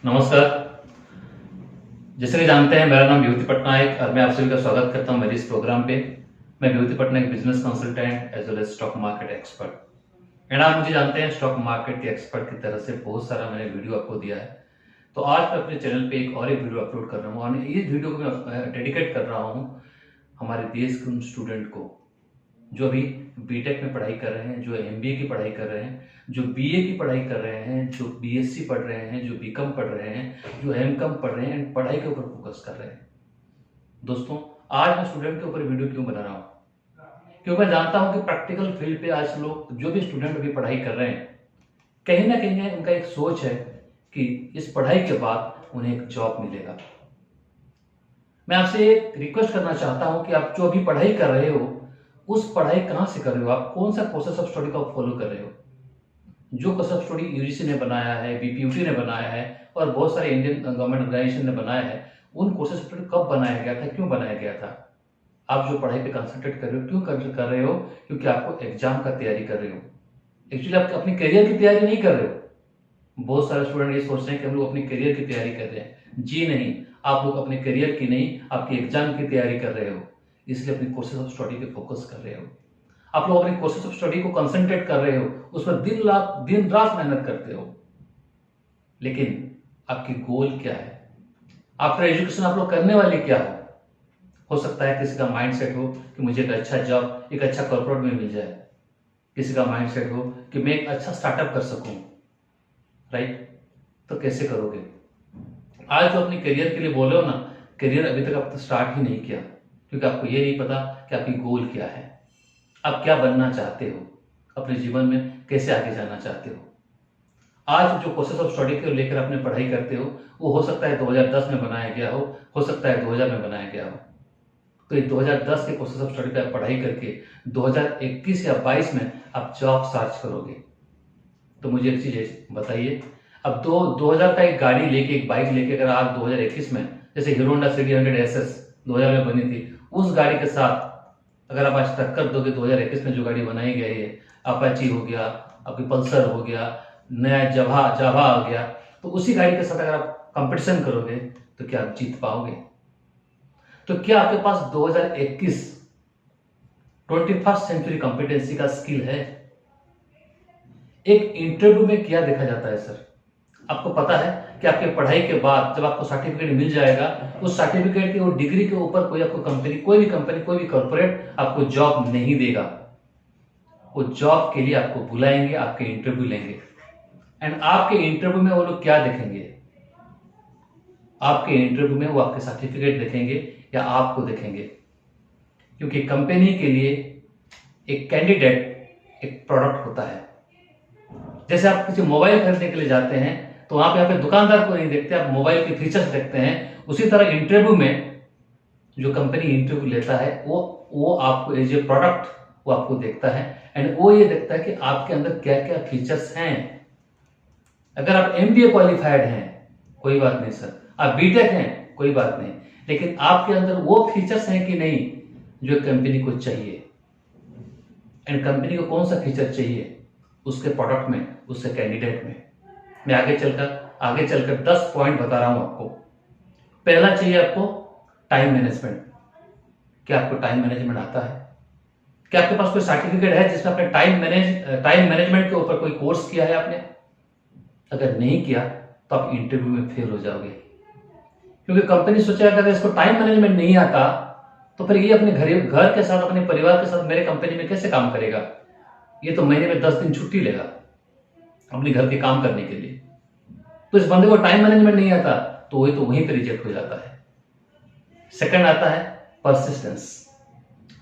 नमस्कार। जैसे कि जानते हैं, मेरा नाम विभूति पटनायक और मैं आप सभी का स्वागत करता हूं मेरे इस प्रोग्राम पे। मैं Vibhuti Patnaik, business consultant as well as stock market expert. And आप मुझे जानते हैं, स्टॉक मार्केट के एक्सपर्ट की तरह से बहुत सारा मैंने वीडियो आपको दिया है। तो आज मैं अपने चैनल पे एक वीडियो अपलोड कर रहा हूँ और इस वीडियो को मैं डेडिकेट कर रहा हूँ हमारे देश के उन स्टूडेंट को जो अभी बीटेक में पढ़ाई कर रहे हैं, जो एमबीए की पढ़ाई कर रहे हैं, जो बीए की पढ़ाई कर रहे हैं, जो बीएससी पढ़ रहे हैं, जो बीकॉम पढ़ रहे हैं, जो एमकॉम पढ़ रहे हैं, पढ़ाई के ऊपर फोकस कर रहे हैं। दोस्तों, आज मैं स्टूडेंट के ऊपर वीडियो क्यों बना रहा हूँ? क्योंकि मैं जानता हूँ कि प्रैक्टिकल फील्ड पे आज लोग, जो भी स्टूडेंट अभी पढ़ाई कर रहे हैं, कहीं ना कहीं उनका एक सोच है कि इस पढ़ाई के बाद उन्हें एक जॉब मिलेगा। मैं आपसे एक रिक्वेस्ट करना चाहता हूं कि आप जो अभी पढ़ाई कर रहे हो, उस पढ़ाई कहां से कर रहे हो, आप कौन सा कोर्सेस ऑफ स्टडी को फॉलो कर रहे हो। जो कोर्स ऑफ स्टडी यूजीसी ने बनाया है, बीपीयूटी ने बनाया है और बहुत सारे इंडियन गवर्नमेंट ऑर्गेनाइजेशन ने बनाया है, उन कोर्सेस ऑफ स्टडी कब बनाया गया था, क्यों बनाया गया था? आप जो पढ़ाई पे कंसंट्रेट कर रहे हो, क्यों कर रहे हो? क्योंकि आपको एग्जाम का तैयारी कर रहे हो। एक्चुअली आप अपनी करियर की तैयारी नहीं कर रहे हो। बहुत सारे स्टूडेंट ये सोचते हैं कि हम लोग अपनी करियर की तैयारी कर रहे हैं। जी नहीं, आप लोग अपने करियर की नहीं, आपके एग्जाम की तैयारी कर रहे हो। इसलिए अपनी कोर्सेज ऑफ स्टडी पे फोकस कर रहे हो। आप लोग अपनी कोर्सेज ऑफ स्टडी को कंसंट्रेट कर रहे हो, उसमें दिन रात मेहनत करते हो। लेकिन आपकी गोल क्या है? आफ्टर एजुकेशन आप लोग करने वाले क्या हो सकता है किसी का माइंडसेट हो कि मुझे एक अच्छा जॉब, एक अच्छा कॉर्पोरेट में मिल जाए। किसी का माइंडसेट हो कि मैं एक अच्छा स्टार्टअप कर सकूं। राइट? तो कैसे करोगे? आज जो अपनी करियर के लिए बोले हो ना, करियर अभी तक आप स्टार्ट ही नहीं किया, क्योंकि आपको ये नहीं पता कि आपकी गोल क्या है, आप क्या बनना चाहते हो, अपने जीवन में कैसे आगे जाना चाहते हो। आज जो प्रोसेस ऑफ स्टडी को लेकर अपने पढ़ाई करते हो, वो हो सकता है 2010 में बनाया गया हो सकता है 2000 में बनाया गया हो। तो ये 2010 के प्रोसेस ऑफ स्टडी पर पढ़ाई करके 2021 या 22 में आप जॉब सर्च करोगे। तो मुझे एक चीज बताइए, अब 2000 का एक गाड़ी लेके, एक बाइक लेके अगर आप 2021 में, जैसे हीरो होंडा सिटी 100 एसएस 2000 में बनी थी, उस गाड़ी के साथ अगर आप आज टक्कर दोगे, 2021 में जो गाड़ी बनाई गई है, अपाची हो गया, आपकी पल्सर हो गया, नया जावा जावा आ गया, तो उसी गाड़ी के साथ अगर आप कंपटीशन करोगे तो क्या आप जीत पाओगे? तो क्या आपके पास 2021 21st सेंचुरी कॉम्पिटेंसी का स्किल है? एक इंटरव्यू में क्या देखा जाता है सर? आपको पता है कि आपके पढ़ाई के बाद जब आपको सर्टिफिकेट मिल जाएगा, उस सर्टिफिकेट के और डिग्री के ऊपर कोई आपको कंपनी, कोई भी कॉर्पोरेट आपको जॉब नहीं देगा। वो जॉब के लिए आपको बुलाएंगे, आपके इंटरव्यू लेंगे। एंड आपके इंटरव्यू में वो लोग क्या देखेंगे? आपके इंटरव्यू में वो आपके सर्टिफिकेट देखेंगे या आपको देखेंगे? क्योंकि कंपनी के लिए एक कैंडिडेट एक प्रोडक्ट होता है। जैसे आप किसी मोबाइल खरीदने के लिए जाते हैं तो वहां पे आप दुकानदार को नहीं देखते, आप मोबाइल के फीचर्स देखते हैं। उसी तरह इंटरव्यू में जो कंपनी इंटरव्यू लेता है, वो आपको एज ए प्रोडक्ट वो आपको देखता है। एंड वो ये देखता है कि आपके अंदर क्या क्या फीचर्स हैं। अगर आप एमबीए क्वालिफाइड हैं, कोई बात नहीं सर, आप बीटेक हैं, कोई बात नहीं, लेकिन आपके अंदर वो फीचर्स हैं कि नहीं जो कंपनी को चाहिए। एंड कंपनी को कौन सा फीचर चाहिए उसके प्रोडक्ट में, उसके कैंडिडेट में। मैं आगे चलकर 10 पॉइंट बता रहा हूं आपको। पहला चाहिए आपको टाइम मैनेजमेंट। क्या आपको टाइम मैनेजमेंट आता है? क्या आपके पास कोई सर्टिफिकेट है जिसमें आपने टाइम मैनेजमेंट के ऊपर कोई कोर्स किया है आपने? अगर नहीं किया तो आप इंटरव्यू में फेल हो जाओगे, क्योंकि कंपनी सोचेगा अगर इसको टाइम मैनेजमेंट नहीं आता तो फिर ये अपने घर के साथ, अपने परिवार के साथ मेरे कंपनी में कैसे काम करेगा? ये तो महीने में 10 दिन छुट्टी लेगा अपने घर के काम करने के लिए। तो इस बंदे को टाइम मैनेजमेंट नहीं आता तो वहीं पे रिजेक्ट हो जाता है। सेकंड आता है परसिस्टेंस।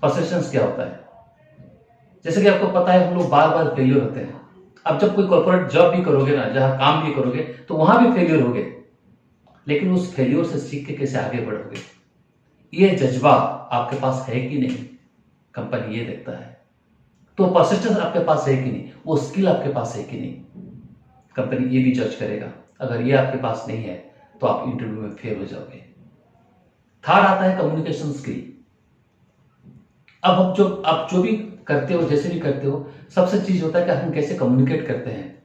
परसिस्टेंस क्या होता है? जैसे कि आपको पता है, हम लोग बार बार फेलियर होते हैं। अब जब कोई कॉर्पोरेट जॉब भी करोगे ना, जहां काम भी करोगे, तो वहां भी फेलियर होगे, लेकिन उस फेलियर से सीख के कैसे आगे बढ़ोगे, ये जज्बा आपके पास है कि नहीं, कंपनी ये देखता है। तो परसिस्टेंस आपके पास है कि नहीं, वो स्किल आपके पास है कि नहीं, कंपनी ये भी जज करेगा। अगर ये आपके पास नहीं है तो आप इंटरव्यू में फेल हो जाओगे। थर्ड आता है कम्युनिकेशन स्किल। अब आप जो भी करते हो, जैसे भी करते हो, सबसे चीज होता है कि हम कैसे कम्युनिकेट करते हैं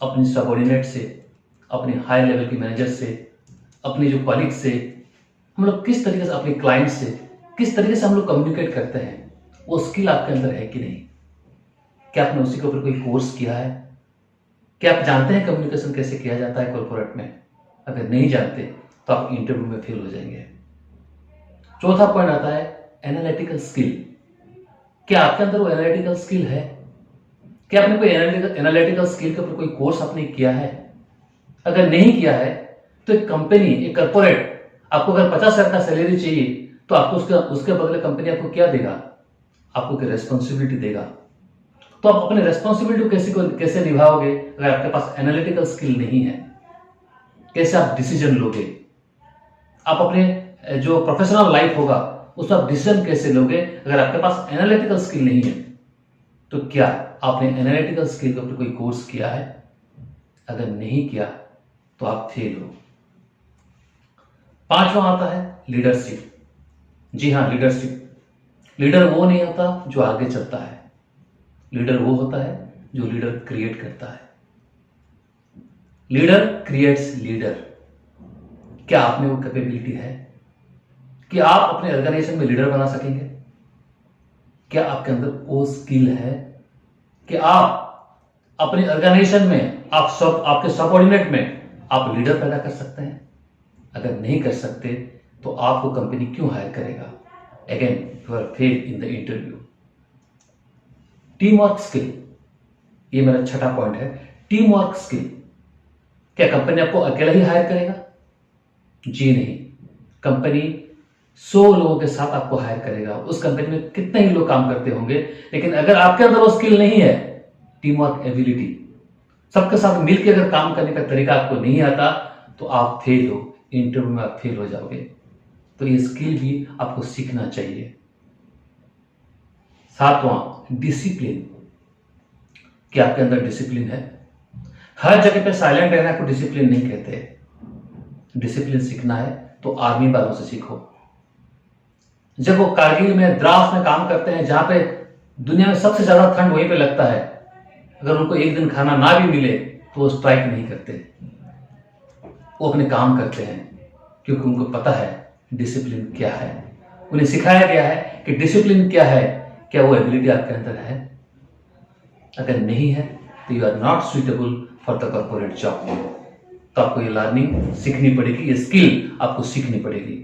अपने सबऑर्डिनेट से, अपने हाई लेवल के मैनेजर से, अपने जो कॉलीग से, हम लोग किस तरीके से अपने क्लाइंट से किस तरीके से हम लोग कम्युनिकेट करते हैं, वो स्किल आपके अंदर है कि नहीं? क्या आपने उसी के ऊपर कोई कोर्स किया है? क्या आप जानते हैं कम्युनिकेशन कैसे किया जाता है कॉर्पोरेट में? अगर नहीं जानते तो आप इंटरव्यू में फेल हो जाएंगे। चौथा पॉइंट आता है एनालिटिकल स्किल। क्या आपके अंदर वो एनालिटिकल स्किल है? क्या आपने कोई एनालिटिकल स्किल के ऊपर कोई कोर्स आपने किया है? अगर नहीं किया है तो एक कंपनी, एक कॉर्पोरेट आपको अगर 50,000 का सैलरी चाहिए तो आपको उसके बदले कंपनी आपको क्या देगा? आपको क्या रेस्पॉन्सिबिलिटी देगा। तो आप अपने रेस्पॉन्सिबिलिटी कैसे निभाओगे अगर आपके पास एनालिटिकल स्किल नहीं है? कैसे आप डिसीजन लोगे? आप अपने जो प्रोफेशनल लाइफ होगा उसमें आप डिसीजन कैसे लोगे अगर आपके पास एनालिटिकल स्किल नहीं है? तो क्या आपने एनालिटिकल स्किल के ऊपर कोई कोर्स किया है? अगर नहीं किया तो आप फेल हो। पांचवा आता है लीडरशिप। जी हाँ, लीडरशिप। लीडर वो नहीं होता जो आगे चलता है, लीडर वो होता है जो लीडर क्रिएट करता है। Leader creates leader. क्या आप में वो कैपेबिलिटी है कि आप अपने ऑर्गेनाइजेशन में लीडर बना सकेंगे? क्या आपके अंदर वो स्किल है कि आप अपने ऑर्गेनाइजेशन में आपके सबऑर्डिनेट में आप लीडर पैदा कर सकते हैं? अगर नहीं कर सकते तो आपको कंपनी क्यों हायर करेगा? Again you are fail in the interview. Team work skill, ये मेरा छठा पॉइंट है। Team work skill. क्या कंपनी आपको अकेला ही हायर करेगा? जी नहीं, कंपनी 100 लोगों के साथ आपको हायर करेगा। उस कंपनी में कितने ही लोग काम करते होंगे, लेकिन अगर आपके अंदर वो स्किल नहीं है, टीम वर्क एबिलिटी, सबके साथ मिलकर अगर काम करने का तरीका आपको नहीं आता तो आप फेल हो, इंटरव्यू में आप फेल हो जाओगे। तो ये स्किल भी आपको सीखना चाहिए। सातवां डिसिप्लिन। क्या आपके अंदर डिसिप्लिन है? हर जगह पे साइलेंट रहना को डिसिप्लिन नहीं कहते। डिसिप्लिन सीखना है तो आर्मी वालों से सीखो। जब वो कारगिल में, द्रास में काम करते हैं, जहां पे दुनिया में सबसे ज्यादा ठंड वहीं पे लगता है, अगर उनको एक दिन खाना ना भी मिले तो वो स्ट्राइक नहीं करते, वो अपने काम करते हैं, क्योंकि उनको पता है डिसिप्लिन क्या है। उन्हें सिखाया गया है कि डिसिप्लिन क्या है। क्या वो एबिलिटी आपके अंदर है? अगर नहीं है तो you are not suitable for the corporate job. तो आपको ये लर्निंग सीखनी पड़ेगी, ये स्किल आपको सीखनी पड़ेगी।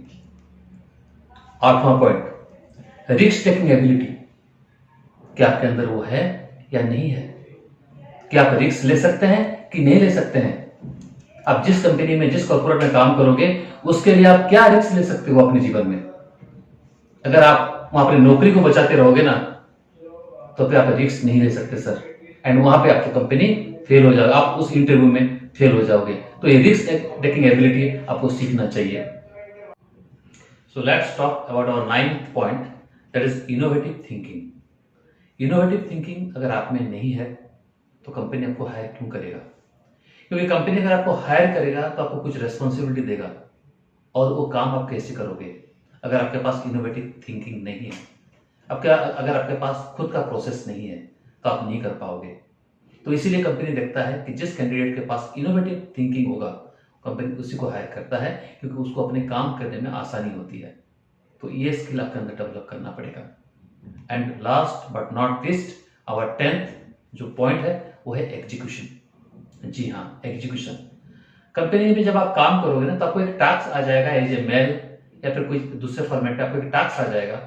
आठवां पॉइंट रिस्क टेकिंग एबिलिटी। क्या आपके अंदर वो है या नहीं है? क्या आप रिस्क ले सकते हैं कि नहीं ले सकते हैं? आप जिस कंपनी में, जिस कॉर्पोरेट में काम करोगे, उसके लिए आप क्या रिस्क ले सकते हो अपने जीवन में? अगर आप वहां अपनी नौकरी को बचाते रहोगे ना, तो फिर आप रिस्क नहीं ले सकते सर, एंड वहां पे आपकी कंपनी फेल हो जाएगी, आप उस इंटरव्यू में फेल हो जाओगे। तो ये रिस्क टेकिंग एबिलिटी आपको सीखना चाहिए। So let's talk about our 9th point, that is innovative thinking. Innovative thinking अगर आप में नहीं है तो कंपनी आपको हायर क्यों करेगा? क्योंकि कंपनी अगर आपको हायर करेगा तो आपको कुछ रेस्पॉन्सिबिलिटी देगा, और वो काम आप कैसे करोगे अगर आपके पास इनोवेटिव थिंकिंग नहीं है? अगर आपके पास खुद का प्रोसेस नहीं है तो आप नहीं कर पाओगे। तो इसीलिए कंपनी देखता है कि जिस कैंडिडेट के पास इनोवेटिव थिंकिंग होगा, कंपनी उसी को हायर करता है, क्योंकि उसको अपने काम करने में आसानी होती है। तो ये स्किल आपके अंदर डेवलप करना पड़ेगा। And last but not least, our 10th जो पॉइंट है वो है एग्जीक्यूशन। जी हाँ, एग्जीक्यूशन। कंपनी में जब आप काम करोगे ना, तो आपको एक टास्क आ जाएगा, एज ए मेल या फिर कोई दूसरे फॉर्मेट में आपको एक टास्क आ जाएगा,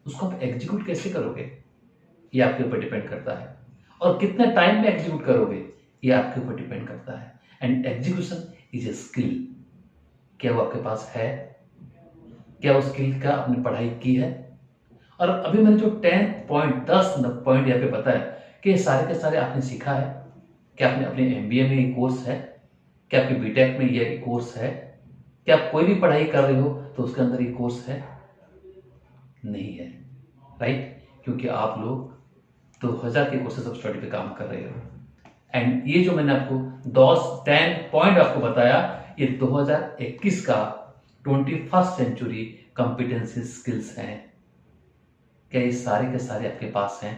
उसको आप एग्जीक्यूट कैसे करोगे ये आपके ऊपर डिपेंड करता है, और कितने टाइम में एग्जीक्यूट करोगे ये आपके ऊपर डिपेंड करता है। And execution is a skill. क्या वो आपके पास है? क्या उस स्किल का आपने पढ़ाई की है? और अभी मैंने जो 10th पॉइंट, 10 पॉइंट यहाँ पे बताया कि सारे के सारे आपने सीखा है? क्या आपने अपने MBA में ये कोर्स है? क्या आपके BTech में ये कोर्स है? क्या आप कोई भी पढ़ाई कर रहे हो तो उसके अंदर ये कोर्स है? नहीं है, राइट? क्योंकि आप लोग 2000 के कोर्सेज ऑफ स्टडी पे काम कर रहे हो। एंड ये जो मैंने आपको 10 पॉइंट आपको बताया, ये 2021 का 21st सेंचुरी कॉम्पिटेंसी स्किल्स हैं। क्या ये सारे के सारे आपके पास हैं?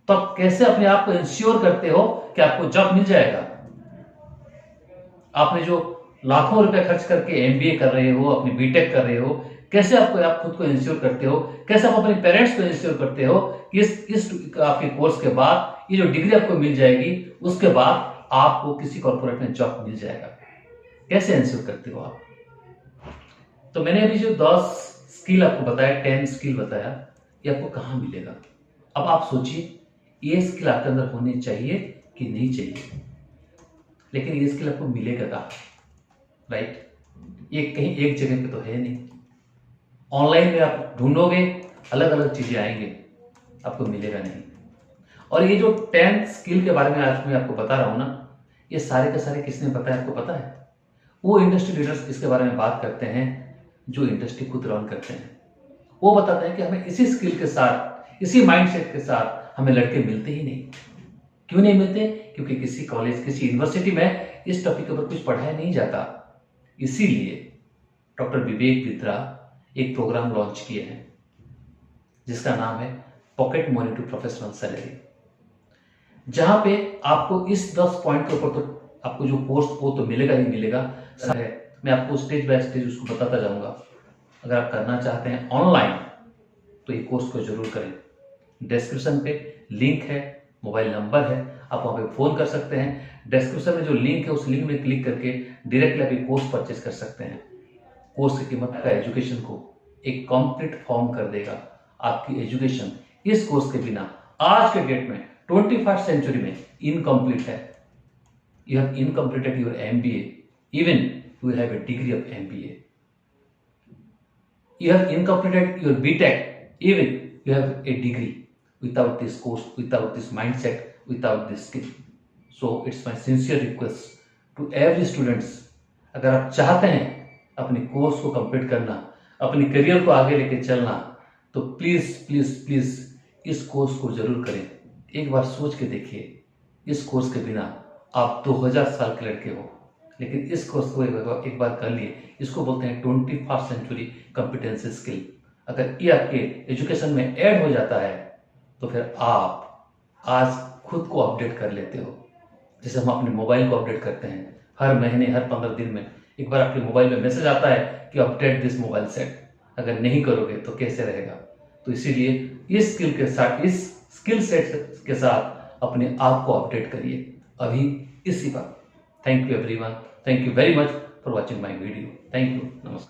तो आप कैसे अपने आप को इंश्योर करते हो कि आपको जॉब मिल जाएगा? आपने जो लाखों रुपए खर्च करके एमबीए कर रहे हो, अपनी बीटेक कर रहे हो, कैसे आप खुद को इंश्योर करते हो, कैसे आप अपने पेरेंट्स को इंश्योर करते हो कि इस आपके कोर्स के बाद ये जो डिग्री आपको मिल जाएगी, उसके बाद आपको किसी कॉर्पोरेट में जॉब मिल जाएगा, कैसे इंश्योर करते हो आप? तो मैंने अभी जो 10 स्किल आपको बताया, 10 स्किल बताया, ये आपको कहाँ मिलेगा? अब आप सोचिए, ये स्किल आपके अंदर होनी चाहिए कि नहीं चाहिए, लेकिन ये स्किल आपको मिलेगा कहाँ? राइट? ये कहीं एक जगह पे तो है नहीं। ऑनलाइन में आप ढूंढोगे, अलग अलग चीजें आएंगे, आपको मिलेगा नहीं। और ये जो 10 स्किल के बारे में आज मैं आपको बता रहा हूं ना, ये सारे के सारे किसने बताया आपको पता है? वो इंडस्ट्री लीडर्स इसके बारे में बात करते हैं जो इंडस्ट्री खुद रन करते हैं। वो बताते हैं कि हमें इसी स्किल के साथ, इसी माइंडसेट के साथ हमें लड़के मिलते ही नहीं। क्यों नहीं मिलते? क्योंकि किसी कॉलेज, किसी यूनिवर्सिटी में इस टॉपिक के ऊपर कुछ पढ़ाया नहीं जाता। इसीलिए डॉक्टर विवेक बित्रा एक प्रोग्राम लॉन्च किए हैं जिसका नाम है pocket money to professional salary, जहां पे आपको इस 10 पॉइंट के ऊपर तो आपको जो कोर्स वो तो मिलेगा ही मिलेगा है। मैं आपको स्टेज बाय स्टेज उसको बताता जाऊंगा। अगर आप करना चाहते हैं ऑनलाइन तो ये कोर्स को जरूर करें। डिस्क्रिप्शन पे लिंक है, मोबाइल नंबर है, आप वहां पे फोन कर सकते हैं। डिस्क्रिप्शन में जो लिंक है उस लिंक में क्लिक करके डायरेक्टली आप ये कोर्स परचेज कर सकते हैं। कोर्स की कीमत का एजुकेशन को एक कंप्लीट फॉर्म कर देगा। आपकी एजुकेशन इस कोर्स के बिना आज के डेट में 21st सेंचुरी में इनकम्प्लीट है। You have incompleted your MBA, even you have a degree of MBA. You have incompleted your BTech, even you have a degree. Without this course, without this mindset, without this skill. So it's my sincere request to every students, अगर आप चाहते हैं अपने course को complete करना, अपनी career को आगे लेके चलना, तो प्लीज प्लीज प्लीज इस कोर्स को जरूर करें। एक बार सोच के देखिए, इस कोर्स के बिना आप 2000 साल के लड़के हो, लेकिन इस कोर्स को एक बार कर लिए, इसको बोलते हैं 21st सेंचुरी कॉम्पिटेंसी स्किल। अगर ये आपके एजुकेशन में ऐड हो जाता है तो फिर आप आज खुद को अपडेट कर लेते हो। जैसे हम अपने मोबाइल को अपडेट करते हैं, हर महीने, हर 15 दिन में एक बार आपके मोबाइल में मैसेज आता है कि अपडेट दिस मोबाइल सेट। अगर नहीं करोगे तो कैसे रहेगा? तो इसीलिए इस स्किल के साथ, इस स्किल सेट के साथ अपने आप को अपडेट करिए अभी, इसी बात। Thank you everyone. Thank you very much for watching my video. Thank you. Namaskar.